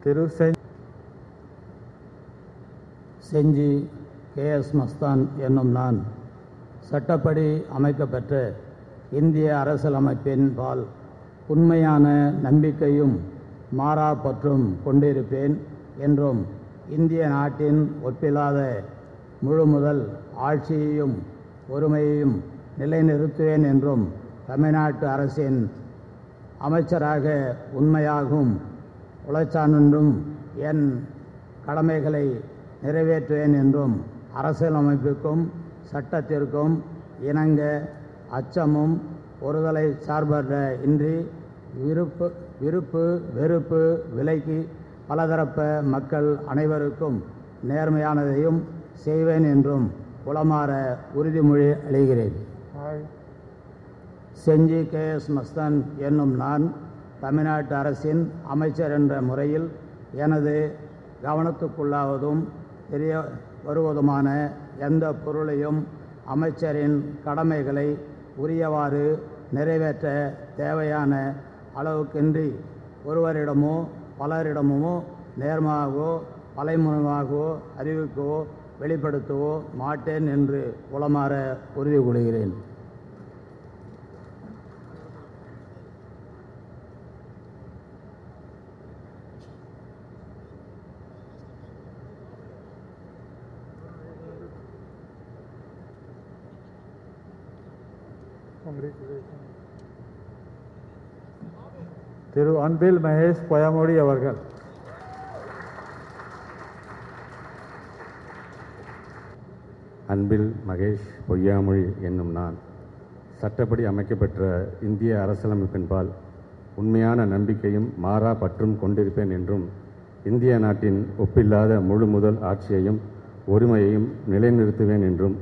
திரு
செஞ்சி KS மஸ்தான் என்னும் நான் சட்டப்படி அமைக்கப்பெற்ற இந்திய அரசியலமைப்பின் பால் உண்மையான நம்பிக்கையும் மாறாப்பற்றும் கொண்டிருப்பேன் என்றும் இந்திய நாட்டின் ஒப்பில்லாத முழுமுதல் ஆட்சியையும் ஒருமையையும் நிலைநிறுத்துவேன் என்றும் தமிழ்நாட்டு அரசின் அமைச்சராக உண்மையாகவும் உழைச்சான்றும் என் கடமைகளை நிறைவேற்றுவேன் என்றும் அரசியலமைப்புக்கும் சட்டத்திற்கும் இணங்க அச்சமும் ஒருதலை சார்பற்ற இன்றி விருப்பு வெறுப்பு விலக்கி பலதரப்ப மக்கள் அனைவருக்கும் நேர்மையானதையும் செய்வேன் என்றும் உளமாற உறுதிமொழி அளிக்கிறேன். செஞ்சி KS மஸ்தான் என்னும் நான் தமிழ்நாட்டு அரசின் அமைச்சர் என்ற முறையில் எனது கவனத்துக்குள்ளாவதும் தெரிய வருவதுமான எந்த பொருளையும் அமைச்சரின் கடமைகளை உரியவாறு நிறைவேற்ற தேவையான அளவுக்கின்றி ஒருவரிடமோ பலரிடமோ நேர்மாகவோ பலைமுகமாகவோ அறிவிக்கவோ வெளிப்படுத்தவோ மாட்டேன் என்று உளமாற உறுதி கொள்கிறேன்.
திரு அன்பில் மகேஷ் பொயமொழி அவர்கள்.
அன்பில் மகேஷ் பொய்யாமொழி என்னும் நான் சட்டப்படி அமைக்கப்பெற்ற இந்திய அரசியலமைப்பின்பால் உண்மையான நம்பிக்கையும் மாறா பற்றும் கொண்டிருப்பேன் என்றும் இந்திய நாட்டின் ஒப்பில்லாத முழு முதல் ஆட்சியையும் ஒருமையையும் நிலைநிறுத்துவேன் என்றும்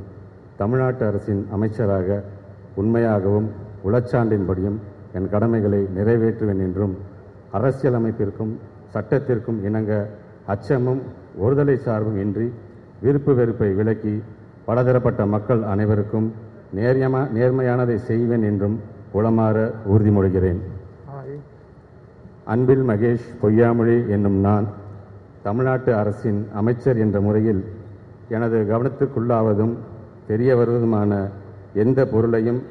தமிழ்நாட்டு அரசின் அமைச்சராக உண்மையாகவும் உளச்சான்றின்படியும் என் கடமைகளை நிறைவேற்றுவேன் என்றும் அரசியலமைப்பிற்கும் சட்டத்திற்கும் இணங்க அச்சமும் ஒருதலை சார்பும் இன்றி விருப்பு வெறுப்பை விலக்கி பலதரப்பட்ட மக்கள் அனைவருக்கும் நேர்மையானதை செய்வேன் என்றும் உளமாற உறுதிமொழிகிறேன். அன்பில் மகேஷ் பொய்யாமொழி என்னும் நான் தமிழ்நாட்டு அரசின் அமைச்சர் என்ற முறையில் எனது கவனத்திற்குள்ளாவதும் தெரிய வருவதுமான எந்த பொருளையும்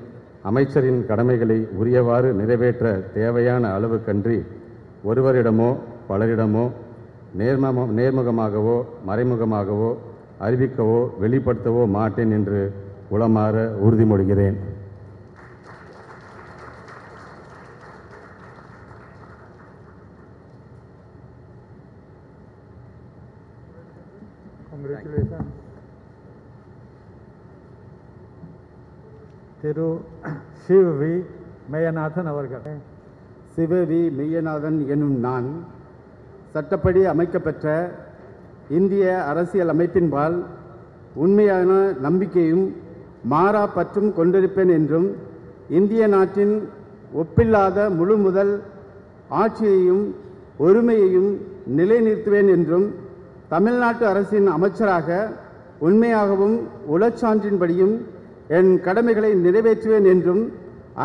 அமைச்சரின் கடமைகளை உரியவாறு நிறைவேற்ற தேவையான அளவுக்கன்றி ஒருவரிடமோ பலரிடமோ நேர்முகமாகவோ மறைமுகமாகவோ அறிவிக்கவோ வெளிப்படுத்தவோ மாட்டேன் என்று உளமாற உறுதிமொழிகிறேன்.
திரு சிவ வி மெய்யநாதன் அவர்கள்.
சிவ வி மெய்யநாதன் எனும் நான் சட்டப்படி அமைக்கப்பெற்ற இந்திய அரசியல் அமைப்பின்பால் உண்மையான நம்பிக்கையும் மாறா பற்றும் கொண்டிருப்பேன் என்றும் இந்திய நாட்டின் ஒப்பில்லாத முழு முதல் ஆட்சியையும் ஒருமையையும் நிலைநிறுத்துவேன் என்றும் தமிழ்நாட்டு அரசின் அமைச்சராக உண்மையாகவும் உளச்சான்றின்படியும் என் கடமைகளை நிறைவேற்றுவேன் என்றும்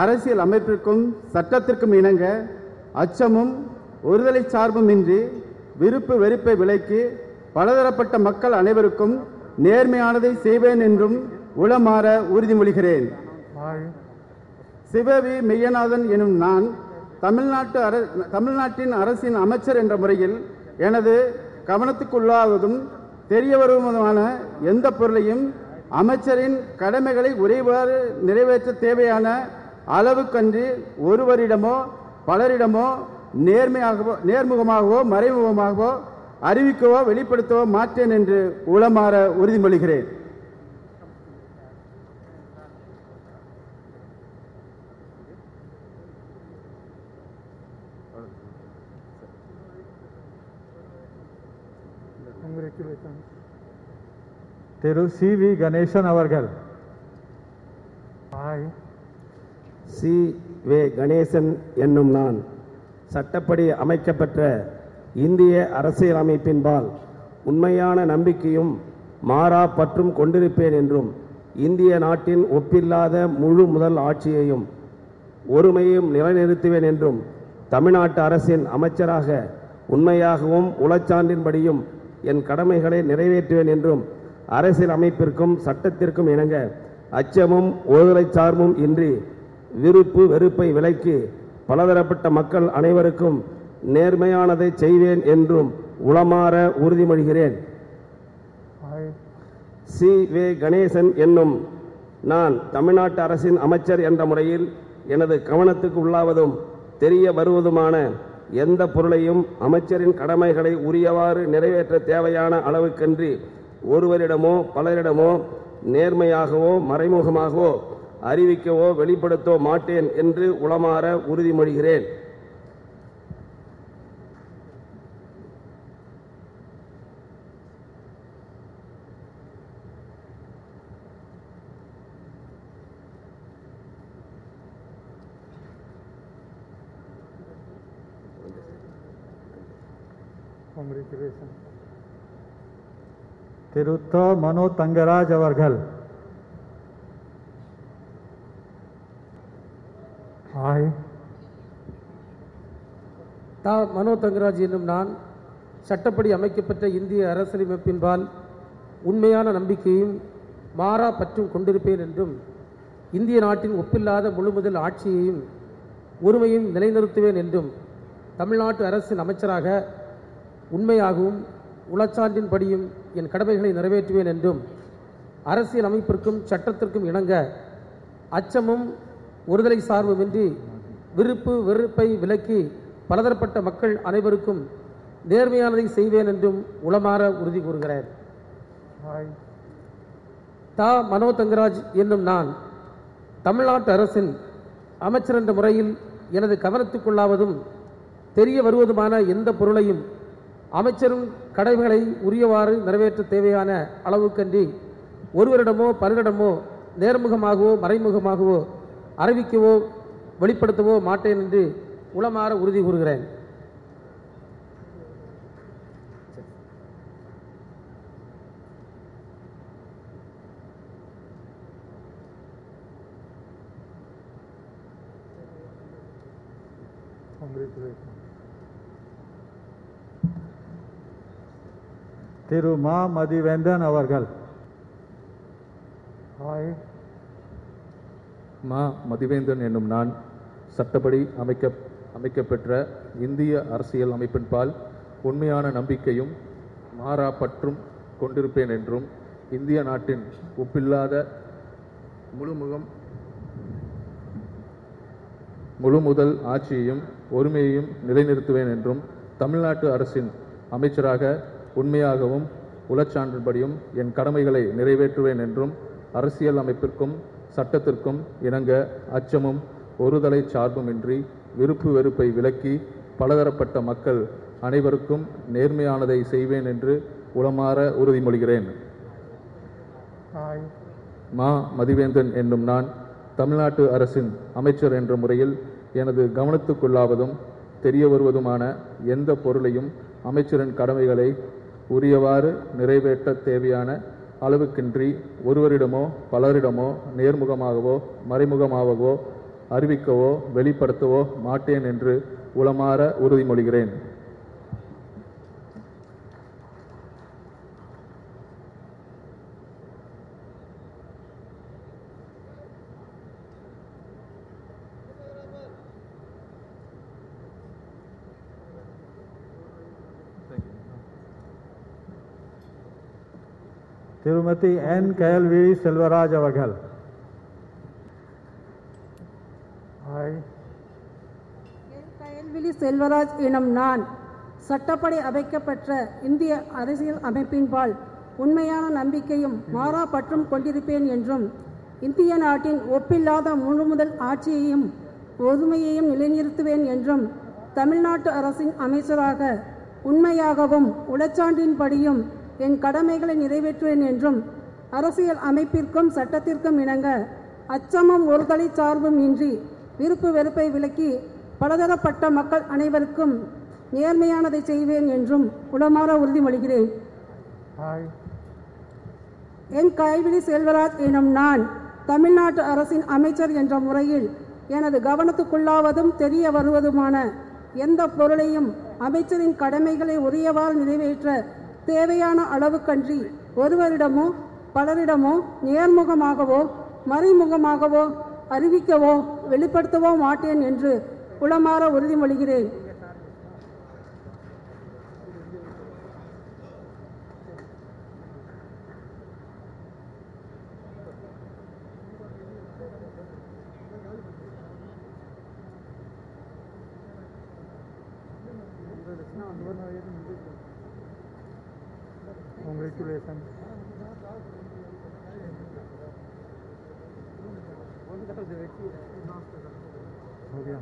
அரசியல் அமைப்பிற்கும் சட்டத்திற்கும் இணங்க அச்சமும் ஒருதலை சார்பும் இன்றி விருப்பு வெறுப்பை விலக்கி பலதரப்பட்ட மக்கள் அனைவருக்கும் நேர்மையானதை செய்வேன் என்றும் உளமாற உறுதிமொழிகிறேன். சிவ வி மெய்யநாதன் எனும் நான் தமிழ்நாட்டின் அரசின் அமைச்சர் என்ற முறையில் எனது கவனத்துக்குள்ளாவதும் தெரிய வருவதுமான எந்த பொருளையும் அமைச்சரின் கடமைகளை உரைவாறு நிறைவேற்ற தேவையான அளவுக்கன்றி ஒருவரிடமோ பலரிடமோ நேர்முகமாகவோ மறைமுகமாகவோ அறிவிக்கவோ வெளிப்படுத்தவோ மாட்டேன் என்று உளமாற உறுதிமொழிகிறேன்.
திரு சி வி கணேசன் அவர்கள்.
சி வே கணேசன் என்னும் நான் சட்டப்படி அமைக்கப்பெற்ற இந்திய அரசியலமைப்பின்பால் உண்மையான நம்பிக்கையும் மாறா பற்றும் கொண்டிருப்பேன் என்றும் இந்திய நாட்டின் ஒப்பில்லாத முழு முதல் ஆட்சியையும் ஒருமையும் நிலைநிறுத்துவேன் என்றும் தமிழ்நாட்டு அரசின் அமைச்சராக உண்மையாகவும் உளச்சான்றின்படியும் என் கடமைகளை நிறைவேற்றுவேன் என்றும் அரசியல் அமைப்பிற்கும் சட்டத்திற்கும் இணங்க அச்சமும் ஒருதலை சார்பும் இன்றி விருப்பு வெறுப்பை விலக்கி பலதரப்பட்ட மக்கள் அனைவருக்கும் நேர்மையானதை செய்வேன் என்றும் உளமாற உறுதிமொழிகிறேன். சி வே கணேசன் என்னும் நான் தமிழ்நாட்டு அரசின் அமைச்சர் என்ற முறையில் எனது கவனத்துக்கு உள்ளாவதும் தெரிய வருவதுமான எந்த பொருளையும் அமைச்சரின் கடமைகளை உரியவாறு நிறைவேற்ற தேவையான அளவுக்கன்றி ஒருவரிடமோ பலரிடமோ நேர்மையாகவோ மறைமுகமாகவோ அறிவிக்கவோ வெளிப்படுத்தவோ மாட்டேன் என்று உளமாற உறுதிமொழிகிறேன்.
திரு த மனோ தங்கராஜ் அவர்கள்.
மனோ தங்கராஜ் என்னும் நான் சட்டப்படி அமைக்கப்பட்ட இந்திய அரசியலமைப்பின்பால் உண்மையான நம்பிக்கையும் மாறா பற்றும் கொண்டிருப்பேன் என்றும் இந்திய நாட்டின் ஒப்பில்லாத முழுமுதல் ஆட்சியையும் ஒருமையும் நிலைநிறுத்துவேன் என்றும் தமிழ்நாட்டு அரசின் அமைச்சராக உண்மையாகவும் உளச்சான்றின்படியும் என் கடமைகளை நிறைவேற்றுவேன் என்றும் அரசியல் அமைப்பிற்கும் சட்டத்திற்கும் இணங்க அச்சமும் ஒருதலை சார்புமின்றி விருப்பு வெறுப்பை விலக்கி பலதரப்பட்ட மக்கள் அனைவருக்கும் நேர்மையானதை செய்வேன் என்றும் உளமாற உறுதி கூறுகிறேன். தா மனோ தங்கராஜ் என்னும் நான் தமிழ்நாட்டு அரசின் அமைச்சர் என்ற முறையில் எனது கவனத்துக்குள்ளாவதும் தெரிய வருவதுமான எந்த பொருளையும் அமைச்சரும் கடமைகளை உரியவாறு நிறைவேற்ற தேவையான அளவுக்கன்றி ஒருவரிடமோ பலரிடமோ நேர்முகமாகவோ மறைமுகமாகவோ அறிவிக்கவோ வெளிப்படுத்தவோ மாட்டேன் என்று உளமாற உறுதி கூறுகிறேன்.
திரு மா மதிவேந்தன் அவர்கள்.
மா மதிவேந்தன் என்னும் நான் சட்டப்படி அமைக்கப்பெற்ற இந்திய அரசியல் அமைப்பின்பால் உண்மையான நம்பிக்கையும் மாறா பற்றும் கொண்டிருப்பேன் என்றும் இந்திய நாட்டின் ஒப்பில்லாத முழுமுதல் ஆட்சியையும் ஒருமையையும் நிலைநிறுத்துவேன் என்றும் தமிழ்நாட்டு அரசின் அமைச்சராக உண்மையாகவும் உளச்சான்றின்படியும் என் கடமைகளை நிறைவேற்றுவேன் என்றும் அரசியல் அமைப்பிற்கும் சட்டத்திற்கும் இணங்க அச்சமும் ஒருதலை சார்புமின்றி விருப்பு வெறுப்பை விலக்கி பலதரப்பட்ட மக்கள் அனைவருக்கும் நேர்மையானதை செய்வேன் என்று உளமாற உறுதிமொழிகிறேன். மா மதிவேந்தன் என்னும் நான் தமிழ்நாட்டு அரசின் அமைச்சர் என்ற முறையில் எனது கவனத்துக்குள்ளாவதும் தெரிய வருவதுமான எந்த பொருளையும் அமைச்சரின் கடமைகளை உரியவாறு நிறைவேற்ற தேவையான அளவுக்கின்றி ஒருவரிடமோ பலரிடமோ நேர்முகமாகவோ மறைமுகமாகவோ அறிவிக்கவோ வெளிப்படுத்தவோ மாட்டேன் என்று உளமாற உறுதிமொழிகிறேன்.
திருமதி என் கயல்விழி செல்வராஜ் அவர்கள்.
கயல்விழி செல்வராஜ் எனும் நான் சட்டப்படி அமைக்கப்பெற்ற இந்திய அரசியல் அமைப்பின்பால் உண்மையான நம்பிக்கையும் மாறா பற்றும் கொண்டிருப்பேன் என்றும் இந்திய நாட்டின் ஒப்பில்லாத முழுமுதல் ஆட்சியையும் ஒருமையையும் நிலைநிறுத்துவேன் என்றும் தமிழ்நாட்டு அரசின் அமைச்சராக உண்மையாகவும் உளச்சான்றின்படியும் என் கடமைகளை நிறைவேற்றுவேன் என்றும் அரசியல் அமைப்பிற்கும் சட்டத்திற்கும் இணங்க அச்சமும் ஒருதலை சார்பும் இன்றி விருப்பு வெறுப்பை விலக்கி பலதரப்பட்ட மக்கள் அனைவருக்கும் நேர்மையானதை செய்வேன் என்றும் உளமாற உறுதிமொழிகிறேன். என் கயல்விழி செல்வராஜ் எனும் நான் தமிழ்நாட்டு அரசின் அமைச்சர் என்ற முறையில் எனது கவனத்துக்குள்ளாவதும் தெரிய வருவதுமான எந்த பொருளையும் அமைச்சரின் கடமைகளை உரியவாறு நிறைவேற்ற தேவையான அளவுக்கன்றி ஒருவரிடமோ பலரிடமோ நேர்முகமாகவோ மறைமுகமாகவோ அறிவிக்கவோ வெளிப்படுத்தவோ மாட்டேன் என்று உளமாற உறுதிமொழிகிறேன்.
Congratulations. हो गया